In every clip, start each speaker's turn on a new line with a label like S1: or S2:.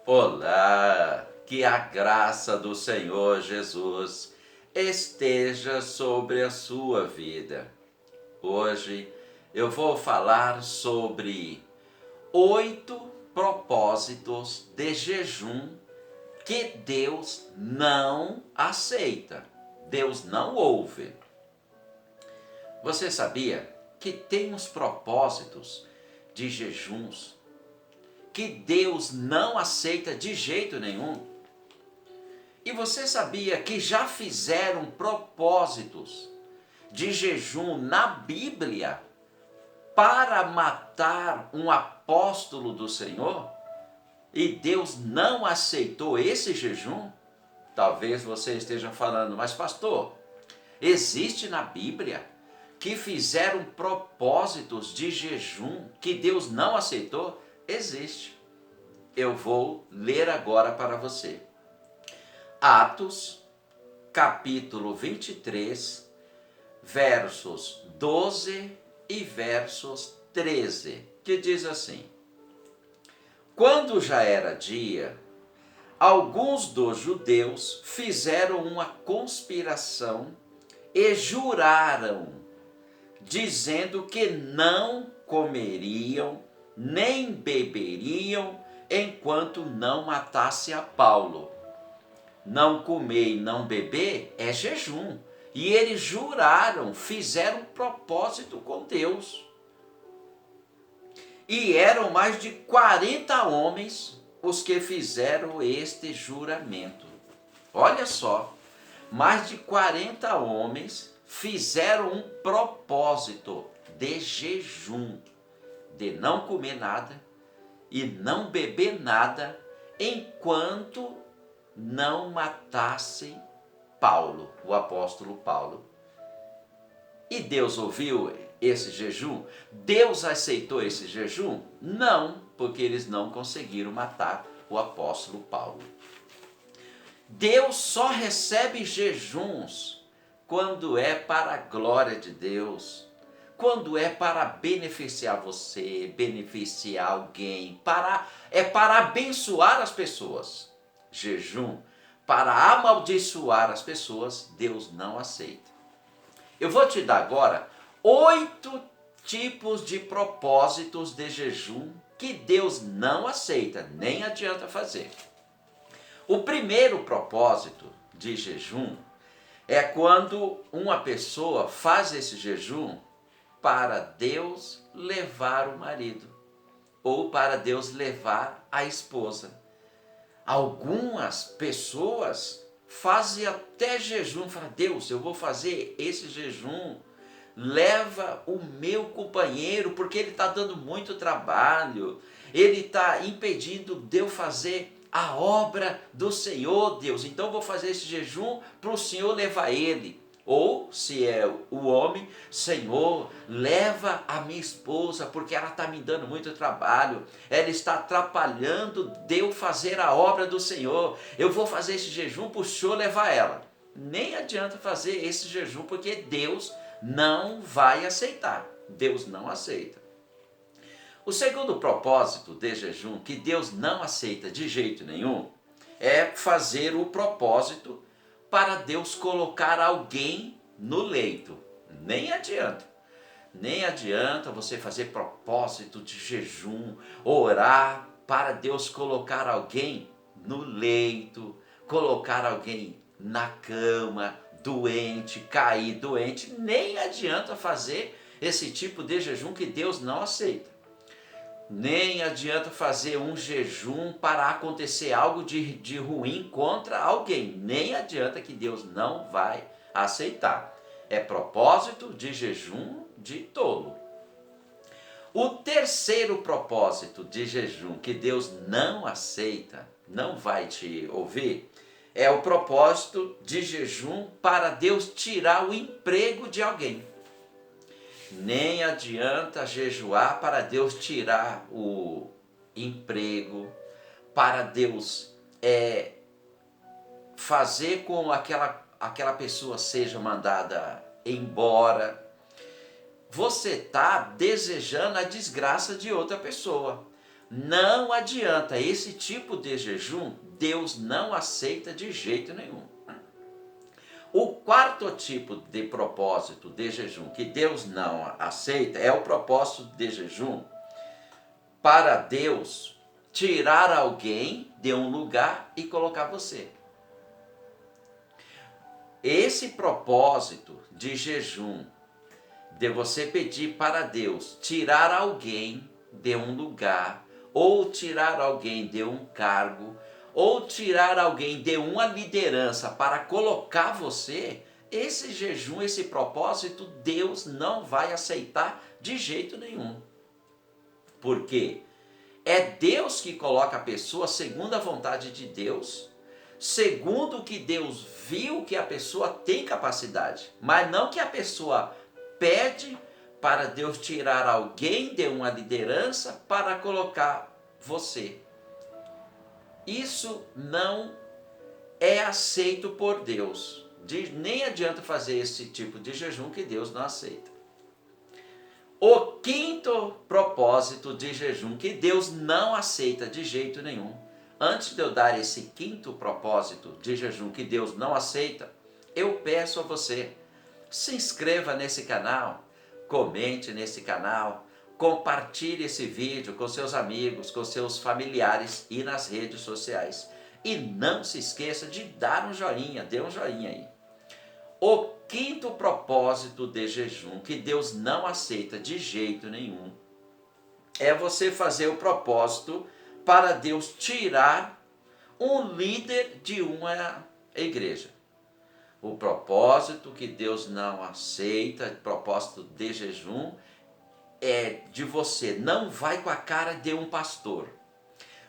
S1: Olá, que a graça do Senhor Jesus esteja sobre a sua vida. Hoje eu vou falar sobre 8 propósitos de jejum que Deus não aceita. Deus não ouve. Você sabia que tem uns propósitos de jejuns que Deus não aceita de jeito nenhum? E você sabia que já fizeram propósitos de jejum na Bíblia para matar um apóstolo do Senhor? E Deus não aceitou esse jejum? Talvez você esteja falando, mas pastor, existe na Bíblia que fizeram propósitos de jejum que Deus não aceitou? Existe. Eu vou ler agora para você. Atos, capítulo 23, versos 12 e versos 13, que diz assim: Quando já era dia, alguns dos judeus fizeram uma conspiração e juraram, dizendo que não comeriam nem beberiam enquanto não matasse a Paulo. Não comer e não beber é jejum. E eles juraram, fizeram propósito com Deus. E eram mais de 40 homens os que fizeram este juramento. Olha só, mais de 40 homens fizeram um propósito de jejum, de não comer nada e não beber nada enquanto não matassem Paulo, o apóstolo Paulo. E Deus ouviu esse jejum? Deus aceitou esse jejum? Não, porque eles não conseguiram matar o apóstolo Paulo. Deus só recebe jejuns quando é para a glória de Deus, quando é para beneficiar você, beneficiar alguém, é para abençoar as pessoas. Jejum para amaldiçoar as pessoas, Deus não aceita. Eu vou te dar agora 8 tipos de propósitos de jejum que Deus não aceita, nem adianta fazer. O primeiro propósito de jejum é quando uma pessoa faz esse jejum para Deus levar o marido ou para Deus levar a esposa. Algumas pessoas fazem até jejum, falam, Deus, eu vou fazer esse jejum, leva o meu companheiro, porque ele está dando muito trabalho, ele está impedindo de eu fazer a obra do Senhor, Deus, então vou fazer esse jejum para o Senhor levar ele. Ou, se é o homem, Senhor, leva a minha esposa, porque ela está me dando muito trabalho, ela está atrapalhando de eu fazer a obra do Senhor, eu vou fazer esse jejum para o Senhor levar ela. Nem adianta fazer esse jejum, porque Deus não vai aceitar, Deus não aceita. O segundo propósito de jejum, que Deus não aceita de jeito nenhum, é fazer o propósito para Deus colocar alguém no leito. Nem adianta. Nem adianta você fazer propósito de jejum, orar para Deus colocar alguém no leito, colocar alguém na cama, doente, cair doente. Nem adianta fazer esse tipo de jejum que Deus não aceita. Nem adianta fazer um jejum para acontecer algo de ruim contra alguém. Nem adianta, que Deus não vai aceitar. É propósito de jejum de tolo. O terceiro propósito de jejum que Deus não aceita, não vai te ouvir, é o propósito de jejum para Deus tirar o emprego de alguém. Nem adianta jejuar para Deus tirar o emprego, para Deus fazer com aquela pessoa seja mandada embora. Você está desejando a desgraça de outra pessoa. Não adianta, esse tipo de jejum Deus não aceita de jeito nenhum. O quarto tipo de propósito de jejum que Deus não aceita é o propósito de jejum para Deus tirar alguém de um lugar e colocar você. Esse propósito de jejum, de você pedir para Deus tirar alguém de um lugar, ou tirar alguém de um cargo, ou tirar alguém de uma liderança para colocar você, esse jejum, esse propósito, Deus não vai aceitar de jeito nenhum. Por quê? É Deus que coloca a pessoa segundo a vontade de Deus, segundo o que Deus viu que a pessoa tem capacidade, mas não que a pessoa pede para Deus tirar alguém de uma liderança para colocar você. Isso não é aceito por Deus. Nem adianta fazer esse tipo de jejum que Deus não aceita. O quinto propósito de jejum que Deus não aceita de jeito nenhum. Antes de eu dar esse quinto propósito de jejum que Deus não aceita, eu peço a você, se inscreva nesse canal, comente nesse canal, compartilhe esse vídeo com seus amigos, com seus familiares e nas redes sociais. E não se esqueça de dar um joinha, dê um joinha aí. O quinto propósito de jejum que Deus não aceita de jeito nenhum é você fazer o propósito para Deus tirar um líder de uma igreja. O propósito que Deus não aceita, propósito de jejum, é de você não vai com a cara de um pastor,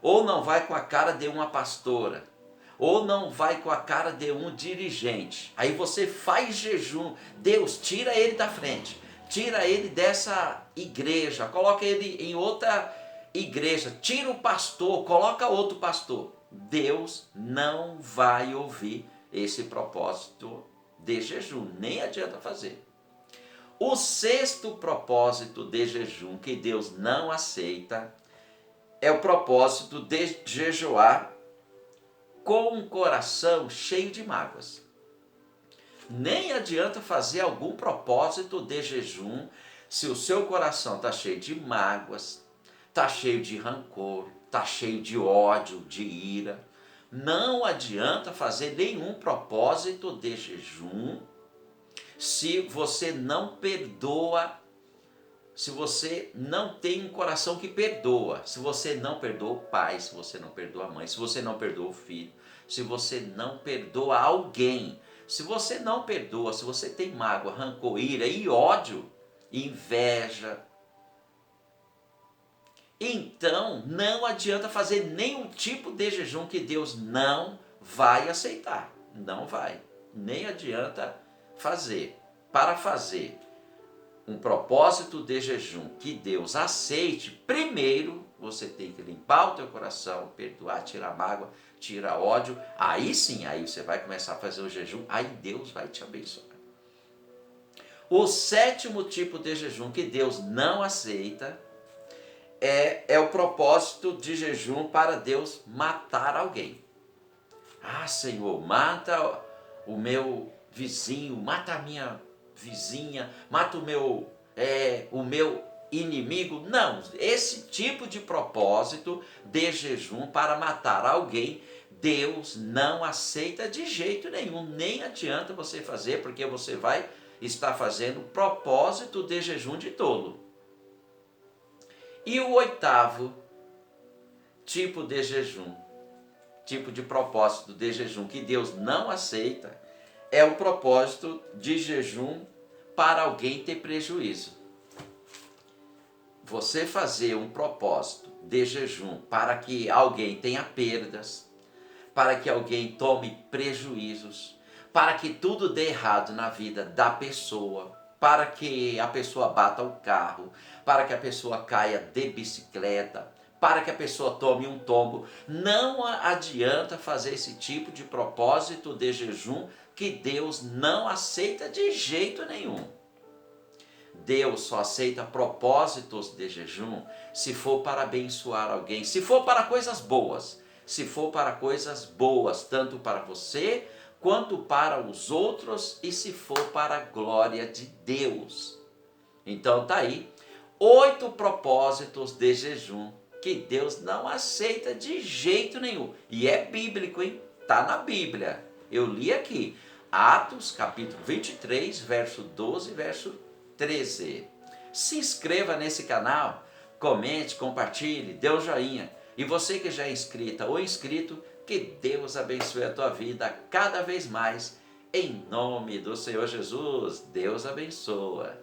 S1: ou não vai com a cara de uma pastora, ou não vai com a cara de um dirigente. Aí você faz jejum, Deus tira ele da frente, tira ele dessa igreja, coloca ele em outra igreja, tira o pastor, coloca outro pastor. Deus não vai ouvir esse propósito de jejum, nem adianta fazer. O sexto propósito de jejum que Deus não aceita é o propósito de jejuar com um coração cheio de mágoas. Nem adianta fazer algum propósito de jejum se o seu coração está cheio de mágoas, está cheio de rancor, está cheio de ódio, de ira. Não adianta fazer nenhum propósito de jejum se você não perdoa, se você não tem um coração que perdoa, se você não perdoa o pai, se você não perdoa a mãe, se você não perdoa o filho, se você não perdoa alguém, se você não perdoa, se você tem mágoa, rancor, ira e ódio, inveja, então não adianta fazer nenhum tipo de jejum que Deus não vai aceitar. Não vai. Nem adianta fazer. Para fazer um propósito de jejum que Deus aceite, primeiro você tem que limpar o teu coração, perdoar, tirar mágoa, tirar ódio. Aí sim, aí você vai começar a fazer o jejum, aí Deus vai te abençoar. O sétimo tipo de jejum que Deus não aceita é o propósito de jejum para Deus matar alguém. Ah, Senhor, mata o meu vizinho, mata a minha vizinha, mata o meu inimigo. Não, esse tipo de propósito de jejum para matar alguém, Deus não aceita de jeito nenhum. Nem adianta você fazer, porque você vai estar fazendo propósito de jejum de tolo. E o oitavo tipo de jejum, tipo de propósito de jejum que Deus não aceita, é o propósito de jejum para alguém ter prejuízo. Você fazer um propósito de jejum para que alguém tenha perdas, para que alguém tome prejuízos, para que tudo dê errado na vida da pessoa, para que a pessoa bata o carro, para que a pessoa caia de bicicleta, para que a pessoa tome um tombo. Não adianta fazer esse tipo de propósito de jejum que Deus não aceita de jeito nenhum. Deus só aceita propósitos de jejum se for para abençoar alguém, se for para coisas boas. Se for para coisas boas, tanto para você quanto para os outros, e se for para a glória de Deus. Então tá aí 8 propósitos de jejum que Deus não aceita de jeito nenhum. E é bíblico, hein? Tá na Bíblia. Eu li aqui, Atos capítulo 23, verso 12, verso 13. Se inscreva nesse canal, comente, compartilhe, dê um joinha. E você que já é inscrita ou inscrito, que Deus abençoe a tua vida cada vez mais. Em nome do Senhor Jesus, Deus abençoa.